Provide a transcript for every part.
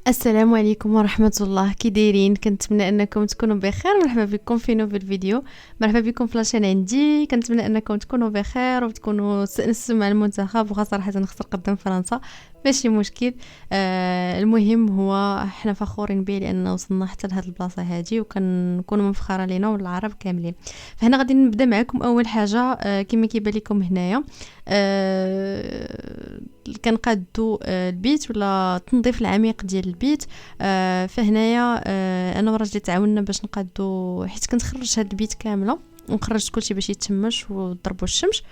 السلام عليكم ورحمة الله، كي دايرين؟ كنتمنى انكم تكونوا بخير. مرحبا بكم في نوفل فيديو، مرحبا بكم في لاشين عندي. كنتمنى انكم تكونوا بخير وتكونوا استأنستوا مع المنتخب، وخاصة نخسر قدام فرنسا ماشي مشكل. المهم هو احنا فخورين به لان وصلنا حتى لهاد البلاصه هادي، وكنكونوا مفخره لينا والعرب كاملين. فهنا غادي نبدا معكم. اول حاجه كما كيبان لكم هنايا كنقادو البيت ولا التنظيف العميق ديال البيت. فهنايا انا وراجلي تعاوننا باش نقادو، حيت كنتخرج هاد البيت كامله ونخرجت كلشي باش يتشمش وضربوا الشمس.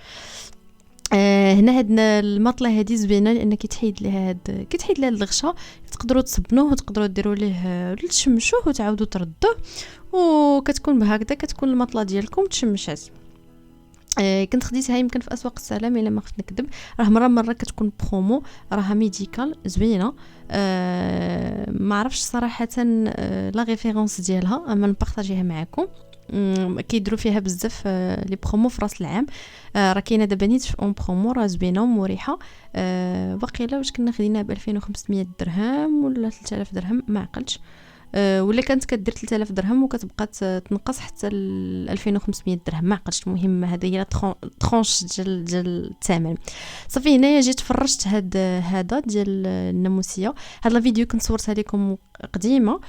هنا هاد المطله هذه زوينه لان كيتحيد لها الغشا، تقدروا تصبنوه وتقدروا ديروا ليه تشمشوه وتعاودوا تردوه، وكتكون بهكذا كتكون المطله ديالكم تشمشات. كنت خديتها يمكن في اسواق السلام الا ما خفت نكذب. راه مره كتكون برومو، راها ميديكال زوينه. ما عرفتش صراحه لا ريفيرونس ديالها، اما نبارطاجيها معكم. كيديروا فيها بزاف لي برومو في راس العام. راه كاينه دابا نيت في اون برومو، راه زوينه ومريحه. باقيلا واش كنا خديناها ب 2500 درهم ولا 3000 درهم ما عقلتش. ولا كانت كدير 3000 درهم وكتبقى تنقص حتى ل 2500 درهم ما عقلتش. المهم هذه هي ترونش ديال الثمن. صافي هنايا جيت فرشت هذا ديال الناموسيه. هاد الفيديو كنت صورتها لكم قديمه.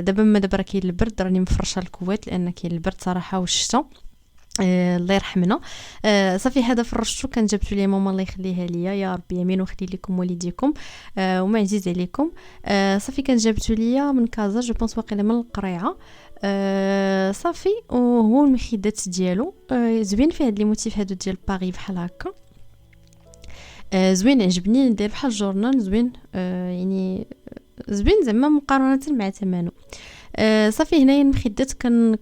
دابا راه كاين البرد، راني مفرشه الكويت لان كاين البرد صراحه والشتاء. الله يرحمنا. صافي هذا فرشتو، كان جبتو لي ماما الله يخليها ليا، يا ربي يمين ويخلي لكم والديكم وما عزيز عليكم. صافي كان جبتو ليا من كازا، جو بونس واقيلا من القريعه. صافي وهو المخدات ديالو زوين فيه هاد لي موتيف هادو ديال باغي بحال هكا. زوين عجبني، ندير بحال جورنال زوين. يعني زوين زعما مقارنه مع ثمنه. صافي هنايا المخدات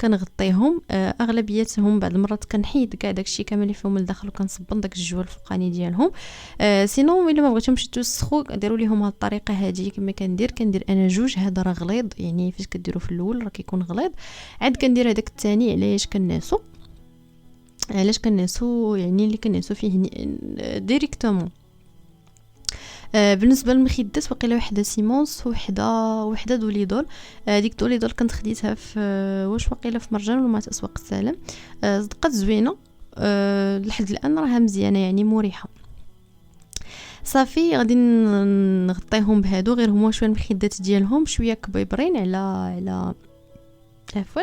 كنغطيهم. اغلبيتهم بعض المرات كنحيد كاع داكشي كامل اللي فيهم لداخل وكنصبن داك الجوال الفوقاني ديالهم. سينو الا ما بغيتوش توسخوا ديروا ليهم هاد الطريقه هذه كما كندير انا جوج. هذا راه غليظ، يعني فاش كديروا في الاول راه كيكون غليظ، عاد كندير هذاك الثاني. علاش كنعسو يعني اللي كنعسو فيه ديريكتومون. بالنسبه للمخدات واقيلا وحده سيمونس وحده دوليدول. ديك دوليدول كنت خديتها في واش واقيلا في مرجان ولا مات اسواق السلام. صدقات زوينه. لحد الان راها مزيانه يعني مريحه. صافي غادي نغطيهم بهادو، غير هما شويه المخدات ديالهم شويه كبيبرين على عفوا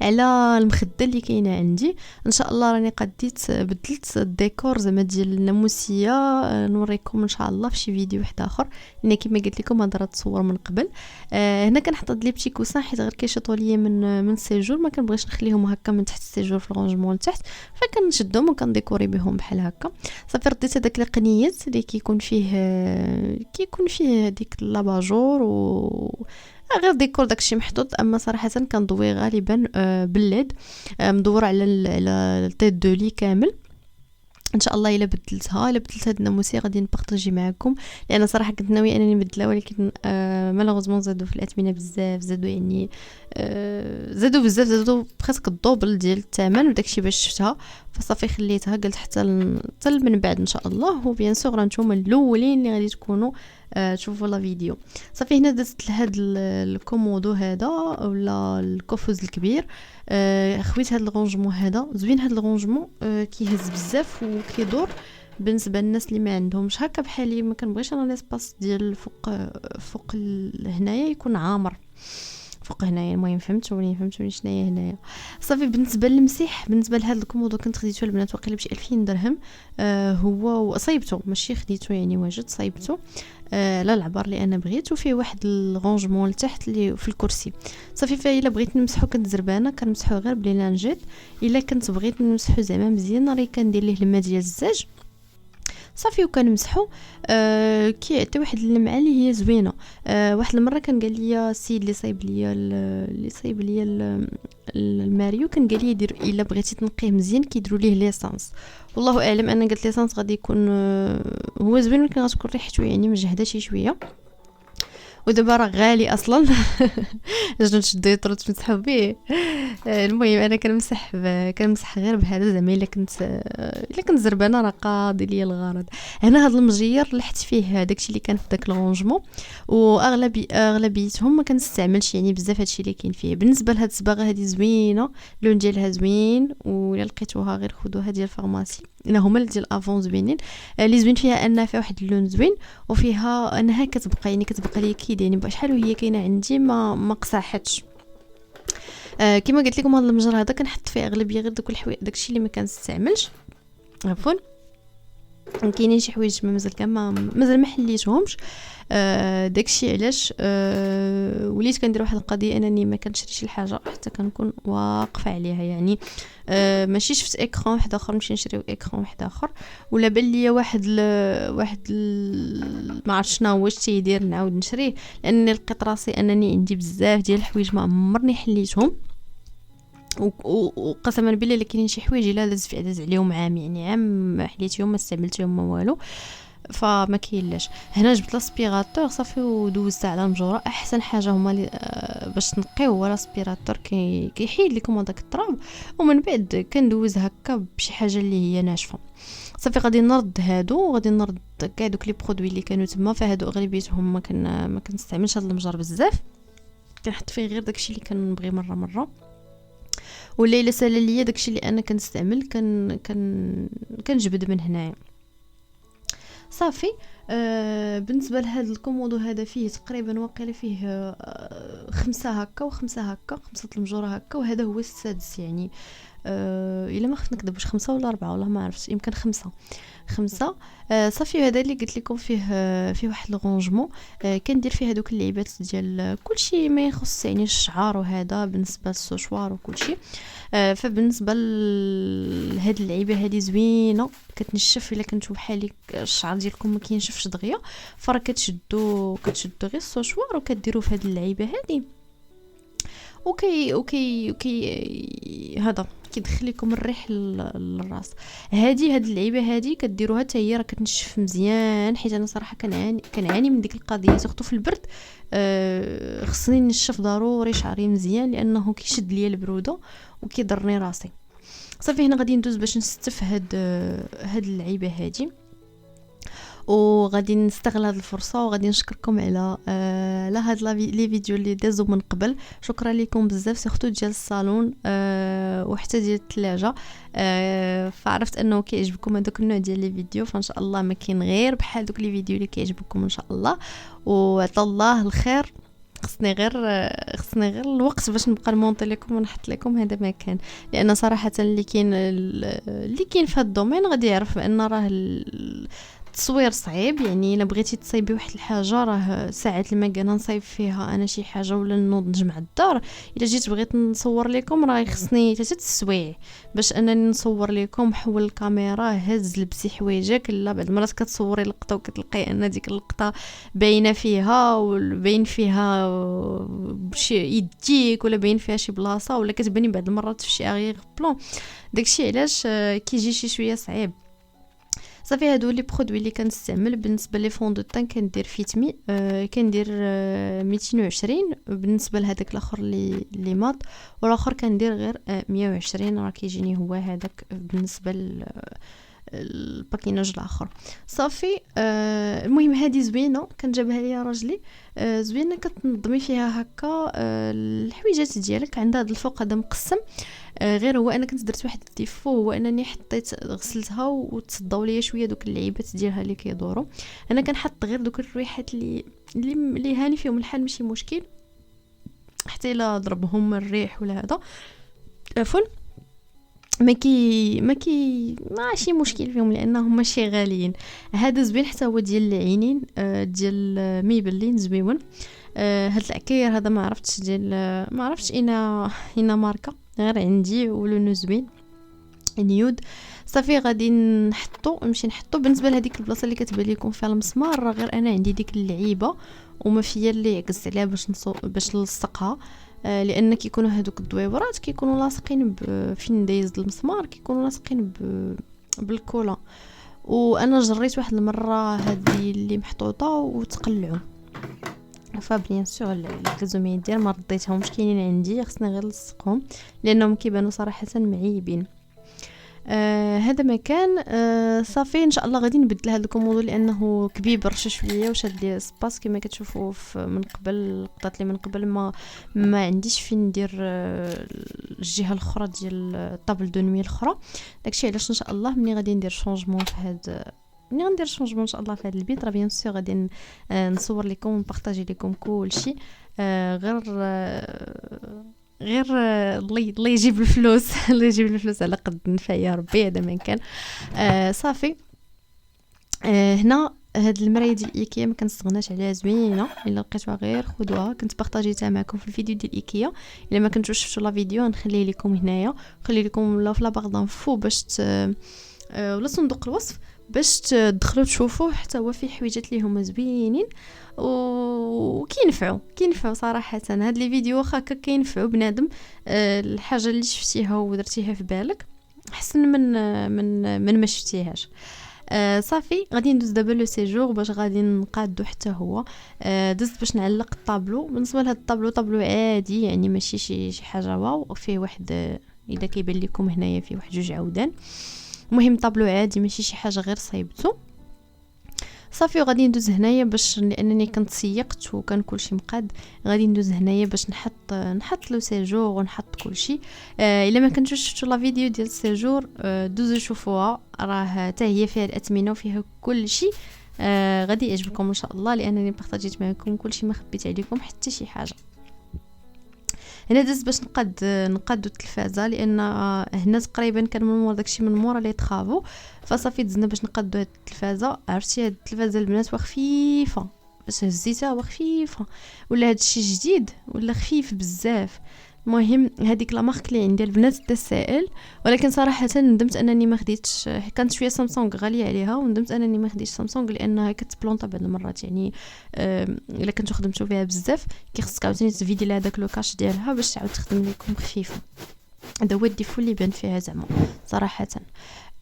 على المخده اللي كاينه عندي. ان شاء الله راني قديت بدلت الديكور زعما ديال الناموسيه. نوريكم ان شاء الله في شي فيديو واحد اخر، لان كما قلت لكم هذا راه تصور من قبل. هنا كنحط هاد لي بتي كوسان حيت غير كيشطوا ليا من السيجور، ما كنبغيش نخليهم هكا من تحت السيجور في الرونجمون لتحت، فكنشدهم وكنديكوري بهم بحال هكا. صافي رديت هذاك القنيات اللي كيكون فيه ديك لاباجور غير ديكور داكشي محطوط. اما صراحه كنضوي غالبا بالليد، مدور على التيت دو لي كامل. ان شاء الله الا بدلت هاد الناموسيه غادي نبارطاجي معكم، لان صراحه كنت ناويه انني نبدلها، ولكن مالوغوزمون زادوا في الاثمنه بزاف، زادوا يعني زادوا بزاف، زادوا بريسك الدوبل ديال الثمن وداكشي باش شفتها. فصافي خليتها، قلت حتى من بعد ان شاء الله. وبيان سور نتوما الاولين اللي غادي تكونوا تشوفوا لا فيديو. صافي هنا درت لهاد الكومودو هذا ولا الكوفوز الكبير. خويت هاد الرونجمون هذا زوين. هاد الرونجمون كيهز بزاف وكيدور بالنسبه للناس اللي ما عندهمش هكا بحالي. ما كنبغيش انا ليسباس ديال فوق هنايا يكون عامر فوق هنايا. المهم فهمتوني شناهي هنايا. صافي بالنسبه للمسيح، بالنسبه لهذا الكومودو كنت خديته البنات واقيلا بشي 2000 درهم. هو صايبته ماشي خديته يعني واجد، صايبته لا العبار اللي انا بغيت، وفيه واحد الرونجمون لتحت اللي في الكرسي. صافي فالا بغيت نمسحو كنت زربانه كنمسحو غير بلي لانجيت. الا كنت بغيت نمسحو زعما مزيان راه كندير ليه الماء ديال الزاج صافي وكنمسحو. كيعطي واحد اللمعه اللي هي زوينه. واحد المره كان قال لي السيد اللي صايب ليا الماريو، كان قال لي دير الا بغيتي تنقيه مزيان كيديروا ليه ليسانس. والله اعلم، انا قلت ليسانس غادي يكون هو زوين، ولكن غتكون ريحته يعني مجهده شي شويه، ودابا راه غالي اصلا. باش نشدو يطرو تمسحو به. المهم انا كنمسح غير بهذا، زعما الا كنت زربانه راه قاضي ليا الغرض. هنا هذا المجير لحت فيه داكشي اللي كان في داك لونجمون، واغلبيتهم ما كنستعملش يعني بزاف هادشي اللي كاين فيه. بالنسبه لهاد الصباغه هذه زوينه، اللون ديالها زوين، ولا لقيتوها غير خذوها ديال الفارماسي، انا هما ديال افون زوينين. اللي زوين فيها انها فيها واحد اللون زوين، وفيها انها كتبقى يعني كتبقى ليا كيد، يعني بشحال وهي كاينه عندي ما قصاحتش. كما قلت لكم هذا المجر هذا كنحط فيه اغلبيه غير داكشي اللي ما كنستعملش. عفوا كاينين شي حوايج مازال ما حليتهمش. داكشي علاش وليت كندير واحد القضيه انني ما كنشريش الحاجه حتى كنكون واقفه عليها، يعني ماشي شفت اكران واحد اخر نمشي نشري اكران واحد اخر، ولا بان ليا ما عرفت شنو واش تيدير نعاود نشريه، لانني لقيت راسي انني عندي بزاف ديال الحوايج ما عمرني حليتهم. وقسما بالله الا كاينين شي حوايج الا داز عليهم عام، يعني عام ما حليتهم ما استعملتهم ما والو، فما كاينلاش. هنا جبت لاسبيراتور صافي ودوزت على المجوره. احسن حاجه هما باش تنقيو هو لاسبيراتور، كيحيد لكم هذاك التراب، ومن بعد كندوز هكا بشي حاجه اللي هي ناشفه. صافي غادي نرد هادو، وغادي نرد كاع دوك لي برودوي اللي كانوا تما. فهادو اغلبيتهم ما كنستعملش هذا المجر بزاف، كنحط فيه غير داكشي اللي كنبغي مره. ولا الا سال ليا داكشي اللي انا كنستعمل كنجبد من هنايا. صافي بالنسبه لهذا الكومودو هذا فيه تقريبا واقيلا فيه 5 هكا و5 هكا، 5 المجوره هكا، وهذا هو السادس يعني. الا ما خفت نكذب واش 5 ولا 4 والله ما عرفت، يمكن 5. صافي هذا اللي قلت لكم فيه واحد لونجمون. كندير فيه هذوك اللعيبات ديال كلشي ما يخص يعني الشعر، وهذا بالنسبه للسوشوار وكلشي. فبالنسبه لهاد اللعيبه هذه زوينه، كتنشف الا كنتو بحالي الشعر ديالكم ما كينشفش دغيا، فرا كتشدو غير السوشوار وكديروا في هاد اللعيبه هذه، اوكي هذا كيدخل لكم الريح للراس. هاد اللعيبه هذه كديروها حتى هي راه كتنشف مزيان، حيت انا صراحه كنعاني من ديك القضيه، سورتو في البرد. خصني نشف ضروري شعري مزيان، لانه كيشد ليا البروده وكيضرني راسي. صافي هنا غادي ندوز باش نستف هاد اللعيبه هذه، وغادي نستغل هذه الفرصه وغادي نشكركم على هاد لي فيديو اللي دازو من قبل. شكرا لكم بزاف، سورتو ديال الصالون وحتى ديال الثلاجه. فعرفت انه كيعجبكم هذاك النوع ديال لي فيديو، فان شاء الله ما كاين غير بحال دوك لي فيديو اللي كيعجبكم ان شاء الله. وعطا الله الخير، خصني غير الوقت باش نبقى نمونطي لكم ونحط لكم هذا ما كان، لان صراحه اللي كاين في هذا الدومين غادي يعرف بان راه التصوير صعيب. يعني الا بغيتي تصايبي واحد الحاجه راه ساعات لما كنا نصايب فيها انا شي حاجه ولا نوض نجمع الدار، الا جيت بغيت نصور لكم راه خصني 3 السوايع باش انني نصور لكم. حول الكاميرا، هز لبسي حوايجك، لا بعض المرات كتصوري لقطه وكتلقاي ان ديك اللقطه باينه فيها وباين فيها شي يديك، ولا باين فيها شي بلاصه، ولا كتبني بعض المرات في شي اغير بلون. داكشي علاش كيجي شي شويه صعيب. صافي هادو لي برودوي اللي كنستعمل. بالنسبه لي فون دو طان كندير فيتمي، كندير 220. بالنسبه لهذاك الاخر اللي مات، والاخر كندير غير 120، راه كيجيني هو هذاك بالنسبه الباكيناج الاخر. صافي المهم هذه زوينه كنجابها ليا راجلي، زوينه كتنظمي فيها هكا الحويجات ديالك. عندها هذا الفوق هذا مقسم، غير هو انا كنت درت واحد الديفو، هو انني غسلتها وتصداو ليا شويه دوك اللعيبات ديالها اللي كيدوروا. انا كنحط غير دوك الريحات اللي هاني فيهم الحال، ماشي مشكل حتى الا ضربهم الريح ولا هذا، عفوا ماشي مشكل فيهم لانهم ماشي غاليين. هذا زوين حتى هو ديال العينين، ديال ميبلين زويون. هاد العكاير هذا ما عرفتش اين ماركه، غير عندي ولونو زوين نيود. صافي غادي نمشي نحطو. بالنسبه لهذيك البلاصه اللي كتبان لكم فيها المسمار، راه غير انا عندي ديك اللعيبه وما فيا اللي عكست عليها باش نلصقها، لان كيكونوا هذوك الدويورات كيكونوا لاصقين فين دايز المسمار، كيكونوا لاصقين بالكولا. وانا جريت واحد المره هذه اللي محطوطه وتقلعوا، فبيان سور الكلزوميات ديال ما رديتهمش، كاينين عندي خصني غير نلصقهم لانهم كيبانوا صراحه معيبين. هذا مكان. صافي ان شاء الله غادي نبدل هذا الكومودو لانه كبير برشا شويه وشاد لي سباس كما كتشوفوا من قبل القطات اللي من قبل ما عنديش فين ندير الجهه الاخرى ديال الطابل دو نوي الاخرى. داكشي علاش ان شاء الله ملي غادي ندير شونجمون في هذا ملي غندير شونجمون ان شاء الله في هذا البيت راه بيان سور غادي نصور لكم ونبارطاجي لكم كلشي. غير الله يجيب الفلوس الله يجيب الفلوس على قد نفع يا ربي. هذا ما كان. صافي. هنا هاد المرايه ديال ايكيا ما كنستغناش عليها، زوينه، الا لقيتوها غير خذوها. كنت بارطاجيتها معكم في الفيديو ديال ايكيا، الا ما كنتوش شفتوا لا فيديو نخليه لكم هنايا، نخلي لكم لا في لا باغ دانفو باش ولا صندوق الوصف باش تدخلوا تشوفوه. حتى هو فيه حويجات اللي هما زوينين وكينفعوا صراحه. هاد لي فيديو واخا هكا كينفعوا بنادم. الحاجه اللي شفتيها ودرتيها في بالك احسن من ما شفتيهاش. صافي غادي ندوز دابا لو سيجور باش غادي نقادو حتى هو. دزت باش نعلق الطابلو. بالنسبه لهاد طابلو عادي، يعني ماشي شي حاجه واو. فيه واحد اذا كيبان لكم هنايا فيه واحد 2 عودان. المهم طابلو عادي ماشي شي حاجه غير صايبته. صافي وغادي ندوز هنايا باش لانني كنت سيقت وكان كلشي مقاد. غادي ندوز هنايا باش نحط لو سيجور ونحط كلشي. الا ما كنتوش شفتوا لا فيديو ديال السيجور دوزوا شوفوها، راه حتى هي فيها الاثمنه وفيها كلشي. غادي يعجبكم ان شاء الله لانني بارطاجيت معكم كلشي، ما خبيت عليكم حتى شي حاجه. هنا دزت باش نقادو التلفازه لان هنا تقريبا كان من مور داكشي من مورا لي طرافو. فصافي دزنا باش نقادو هاد التلفازه. عرفتي هاد التلفازه البنات خفيفه، باش هزيتها خفيفه، ولا هادشي جديد ولا خفيف بزاف. المهم هذيك لا مارك اللي عندي البنات السائل، ولكن صراحه ندمت انني ما خديتش. كانت شويه سامسونج غاليه عليها وندمت انني ما خديتش سامسونج لانها كتبلونطا بعض المرات. يعني الا كنتو خدمتو فيها بزاف كيخصك عاوتاني تفيدي لها داك لو كاش ديالها باش تعاود تخدم لكم خفيفه. هذا هو الديفو اللي بان فيها زعما صراحه.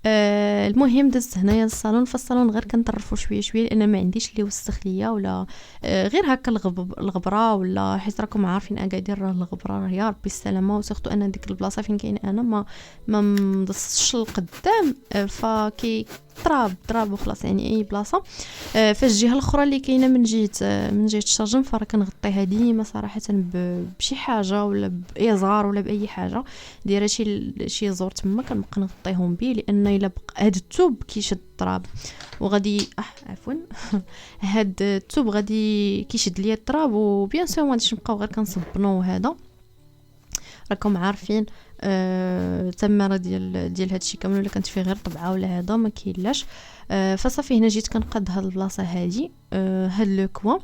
المهم دزت هنايا للصالون. فالصالون غير كنطرفو شويه لان ما عنديش اللي يوسخ ليا ولا غير هكا الغبره، ولا حيت راكم عارفين اكادير راه الغبره راه يا ربي السلامه. وسورتو انا ديك البلاصه فين كاين انا ما مدصش القدام، فكي تراب وخلاص. يعني اي بلاصه فالجهه الاخرى اللي كاينه من جهه الشرجم فراه كنغطيها ديما صراحه بشي حاجه ولا بازار ولا باي حاجه دايره شي زور تما كنبقى نغطيهم به، لان الا بقى هذا الثوب كيشد التراب وغادي عفوا هاد الثوب غادي كيشد ليا التراب. وبيان سور ما غاديش نبقاو غير كنصبنو. وهذا راكم عارفين التماره ديال هادشي كامل ولا كانت فيه غير طبعه ولا هذا ما كاينلاش. فصافي هنا جيت كنقاد هاد البلاصه هادي هاد لو كوا.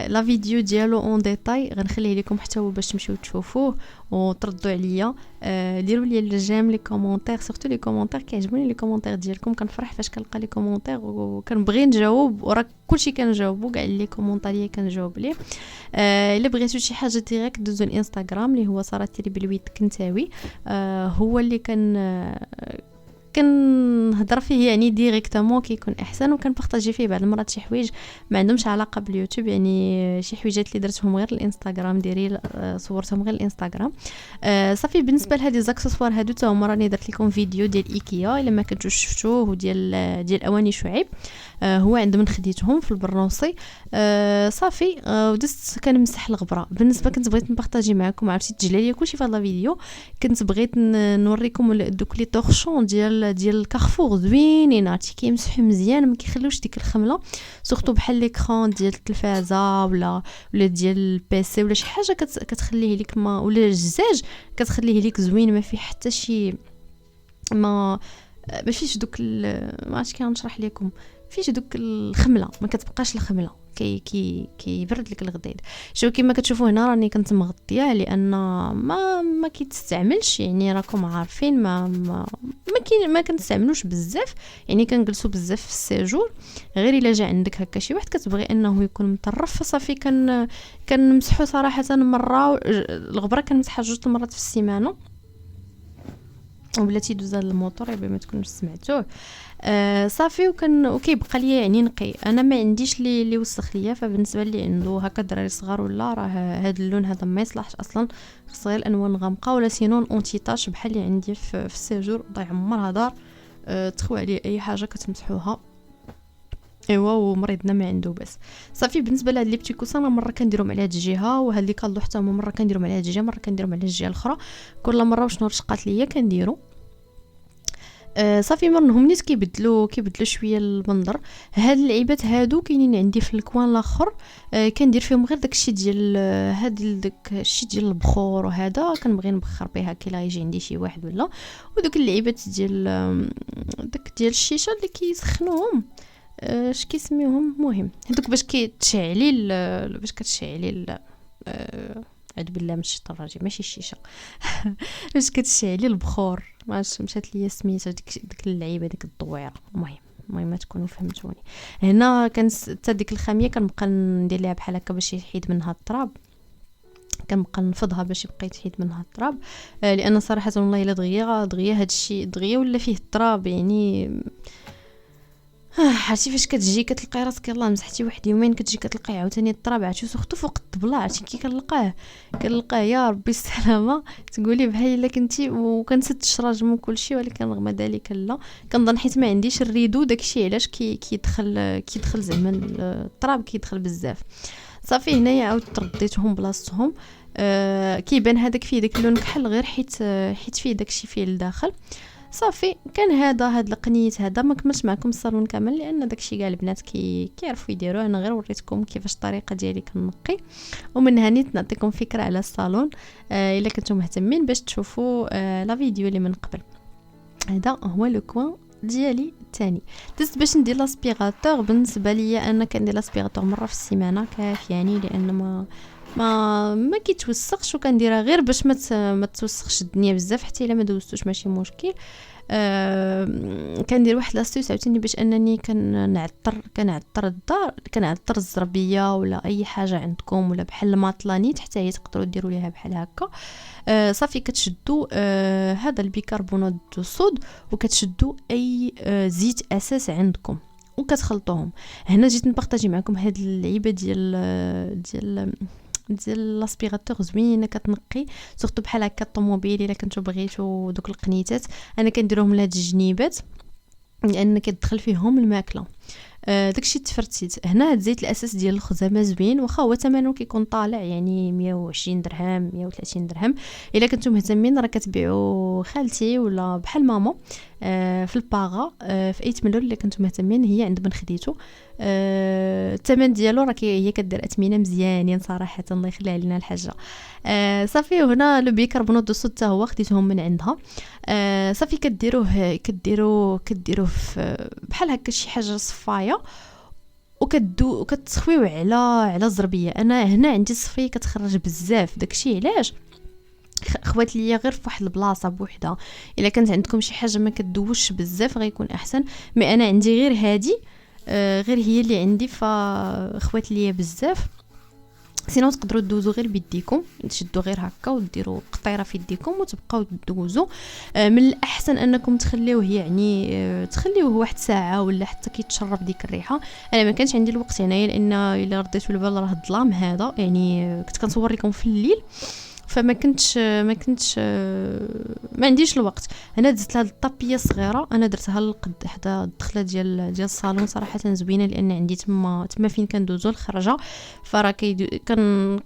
لا فيديو ديالو اون ديتاي غنخليه لكم حتى هو باش تمشيو تشوفوه وتردوا عليا. ديروا لي الجيم لي كومونتير، سورتو لي كومونتير كيعجبوني لي كومونتير ديالكم. كنفرح فاش كنلقى لي كومونتير وكنبغي نجاوب، وراه كلشي كنجاوبو كاع لي كومونتير كنجاوب ليه. الا بغيتو شي حاجه ديريكت دوزو الانستغرام اللي هو ساره بالويد كنتاوي. هو اللي كنهضر فيه يعني ديريكتومون كيكون احسن، وكنبارطاجي فيه بعض المرات شي حوايج ما عندهمش علاقه باليوتيوب، يعني شي حويجات اللي درتهم غير الانستغرام ديري صورتهم غير الانستغرام. صافي بالنسبه لهذه زاكسسوار هادو تا هما راني درت لكم فيديو ديال ايكيا الا ما كنتوش شفتوه، وديال اواني شعيب. هو عند من خديتهم في البرونسي. صافي ودزت كنمسح الغبره. بالنسبه كنت بغيت نبارطاجي معكم، عرفتي تجلى ليا كلشي في هذا الفيديو. كنت بغيت نوريكم دوك لي طورشون ديال الكارفور زوينين، عرفتي كيمسحوا مزيان ما كيخلوش ديك الخمله، سورتو بحال ليكران ديال التلفازه ولا ديال البيسي ولا شي حاجه كتخليه لك ولا الزجاج كتخليه لك زوين، ما فيه حتى شي ما فيش دوك ما عرفتش كنشرح لكم، فيش دوك الخمله، ما كتبقاش الخمله كيبرد لك الغديد. شوفوا كما كتشوفوا هنا راني كنت مغطيه لان ما كيتستعملش، يعني راكم عارفين ما كنستعملوش بزاف، يعني كنجلسوا بزاف في السيجور. غير الا جا عندك هكا شي واحد كتبغي انه يكون مطرف فصافي كنمسحو صراحه مره الغبره كنمسحها 2 مرات في السيمانه. وبلاتي دوز هذا الموتور بما تكونوا سمعتوه. صافي وكيبقى ليا يعني نقي. انا ما عنديش اللي وسخ ليا، فبالنسبه لي عنده هكا دراري صغار ولا راه هذا اللون هذا ما يصلحش اصلا، خص غير الالوان غامقه ولا سينون اونتي تاش بحال اللي عندي في السيجور ضايع عمرها دار. تخوي عليه اي حاجه كتمسحوها. ايوا ومريضنا ما عنده بس. صافي بالنسبه لهاد لي بتي كوسان مره كنديرهم على هاد الجهه، وهاد اللي كالو حتى هما مره كنديرهم على هاد الجهه، مره كنديرهم على الجهه الاخرى. كل مره وشنو رشقات ليا كنديرو. صافي منهم نيت كيبدلوا شويه المنظر. هاد اللعيبات هادو كاينين عندي في الكوان الاخر. كندير فيهم غير داكشي ديال داك الشيء ديال البخور، وهذا كنبغي نبخر بها كي لا يجي عندي شي واحد ولا. ودوك اللعيبات ديال داك ديال الشيشه اللي كيسخنوهم، اش كيسميوهم، المهم هذوك باش كتشعلي اعوذ بالله من الشيطان الرجيم، ماشي الشيشه باش كتشعلي البخور، ماش مشات ليا سميتها ديك اللعيبه ديك الضويره. المهم ما تكونوا فهمتوني. هنا حتى ديك الخاميه كنبقى ندير ليها بحال هكا باش يحيد منها التراب، كنبقى نفضها باش يبقى يتحيد منها التراب. لان صراحه والله الا دغيا هادشي دغيا ولا فيه التراب يعني. عرفتي فاش كتجي كتلقاي راسك يلاه مسحتي واحد يومين، كتجي كتلقاي عاوتاني التراب عرفتي سختو فوق الطبله. عرفتي كي كنلقاه يا ربي السلامه، تقولي بحال الا كنتي وكنسد الشراج من كلشي، ولكن رغم ذلك لا كنظن حيت ما عنديش الريدو داكشي علاش كيدخل زعما التراب كيدخل بزاف. صافي هنايا عاود ترديتهم بلاصتهم. كيبان هذاك فيه داك اللون كحل غير حيت فيه داكشي فيه لداخل. صافي كان هاد القنيت هذا. ما كملتش معكم الصالون كامل لان داكشي كاع البنات كيعرفوا يديروه، انا غير وريتكم كيفاش الطريقه ديالي كنقي. ومن هنا نعطيكم فكره على الصالون الا كنتم مهتمين باش تشوفوا لا فيديو اللي من قبل. هذا هو لو كوان ديالي الثاني. دزت باش ندير لاسبيغاتور. بالنسبه ليا انا كندير لاسبيغاتور مره في السيمانه كافياني، لان ما كيتوسخش، وكنديرها غير باش ما توسخش الدنيا بزاف. حتى الا ما دوزتوش ماشي مشكل. كندير واحد لاستيوس عاوتاني باش انني كنعطر الدار، كنعطر الزربيه ولا اي حاجه عندكم، ولا بحال الماطلانيت حتى هي تقدروا ديروا ليها بحال هكا. صافي كتشدوا هذا البيكربونات دو الصود، وكتشدوا اي زيت اساس عندكم وكتخلطوهم. هنا جيت نبارطاجي معكم هاد اللعيبه ديال لاسبيغاتور زوينه كتنقي سورتو بحال هكا الطوموبيل. الا كنتو بغيتو دوك القنيتات انا كنديرهم لهاد الجنيبات لان كتدخل فيهم الماكله. داكشي تفرتيت. هنا هاد زيت الاساس ديال الخزامه زوين، واخا هو ثمنه كيكون طالع يعني 120 درهم 130 درهم. الا كنتم مهتمين راه كتبيعوا خالتي ولا بحال ماما في الباغا في اي تملول. اللي كنتم مهتمين هي عند بن خديتو. الثمن ديالو راه هي كدير اثمنه مزيانين صراحه، الله يخليها لنا الحاجه. صافي هنا لو بيكربونات دو الصود حتى هو خديتهم من عندها. صافي كديروه بحال هكا شي حاجه صفايه، وكتسخويو على الزربيه. انا هنا عندي الصفيه كتخرج بزاف، داكشي علاش خوات ليا غير في واحد البلاصه بوحدها. الا كانت عندكم شي حاجه ما كدوش بزاف غيكون احسن، مي انا عندي غير هادي غير هي اللي عندي، فخوات ليا بزاف. سينو تقدروا تدوزوا غير بيديكم، تشدوا غير هكا وديروا قطيره في يديكم وتبقاو تدوزوا. من الاحسن انكم تخليوه يعني تخليوه واحد ساعه ولا حتى كيتشرب ديك الريحه. انا ما كانش عندي الوقت هنايا لان الا رديتوا البال راه الظلام هذا، يعني كنت كنصور لكم في الليل فما كنتش ما عنديش الوقت. انا درت لها الطابيه صغيره، انا درتها للقد حدا الدخله ديال الصالون صراحه زوينه، لان عندي تما فين كندوزو الخرجه، فراه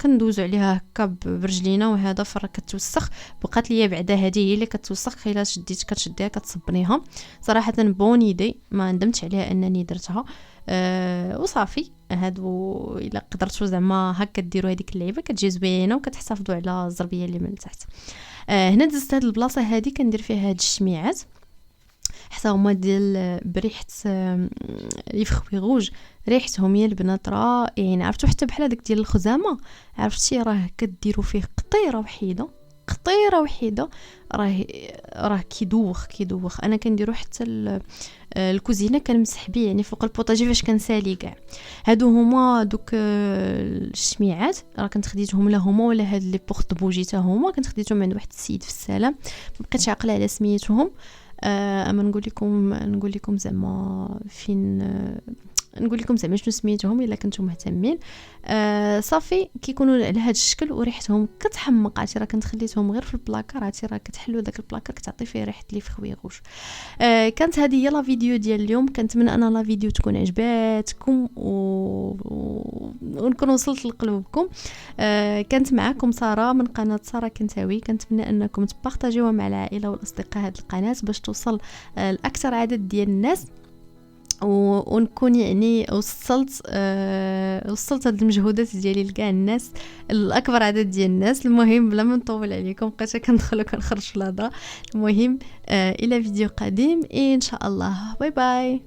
كندوزو عليها هكا برجلينا وهذا، فراه كتوسخ. بقات ليا بعدا هذه هي اللي كتوسخ، الا كتشديها كتصبنيها. صراحه بوني دي ما ندمتش عليها انني درتها. وصافي هادو الا قدرتوا زعما هكا ديروا هذيك اللعيبه كتجي زوينه وكتحافظوا على الزربيه اللي من تحت. هنا دزت هاد البلاصه هادي كندير فيها هاد الشميعات حتى هما ديال بريحه يفخوي روج، ريحتهم يا البنات رائعين. عرفتوا حتى بحال داك ديال الخزامه، عرفتي راه كديروا فيه قطيره وحيده قطيره وحيده راه كيدوخ. انا كنديرو حتى الكوزينه كنمسح بيه يعني فوق البوطاجي فاش كنسالي كاع. هادو هما دوك الشميعات راه كنت خديتهم لا هما ولا هاد لي بورط بوجي حتى هما كنت خديتهم عند واحد السيد في السلام، مبقيتش عاقله على سميتهم. اما نقول لكم زعما فين نقول لكم زعما شنو سميتهم الا كنتم مهتمين. صافي كيكونوا على هذا الشكل وريحتهم كتحمق. عرفتي راه كنت خليتهم غير في البلاكار، عرفتي راه كتحلوا داك البلاكار كتعطي فيه ريحه لي فخويغوش. كانت هذه هي لا فيديو ديال اليوم. كنتمنى ان لا فيديو تكون عجباتكم ونكون وصلت لقلوبكم. كانت معكم ساره من قناه ساره كنتاوي. كنتمنى انكم تبارطاجيوها مع العائله والاصدقاء هذه القناه باش توصل لاكثر عدد ديال الناس، ونكون يعني وصلت هاد المجهودات ديالي لكاع الناس، الاكبر عدد ديال الناس. المهم بلا ما نطول عليكم بقيت كندخل وكنخرج في الهضره. المهم الى فيديو قادم ان شاء الله. باي باي.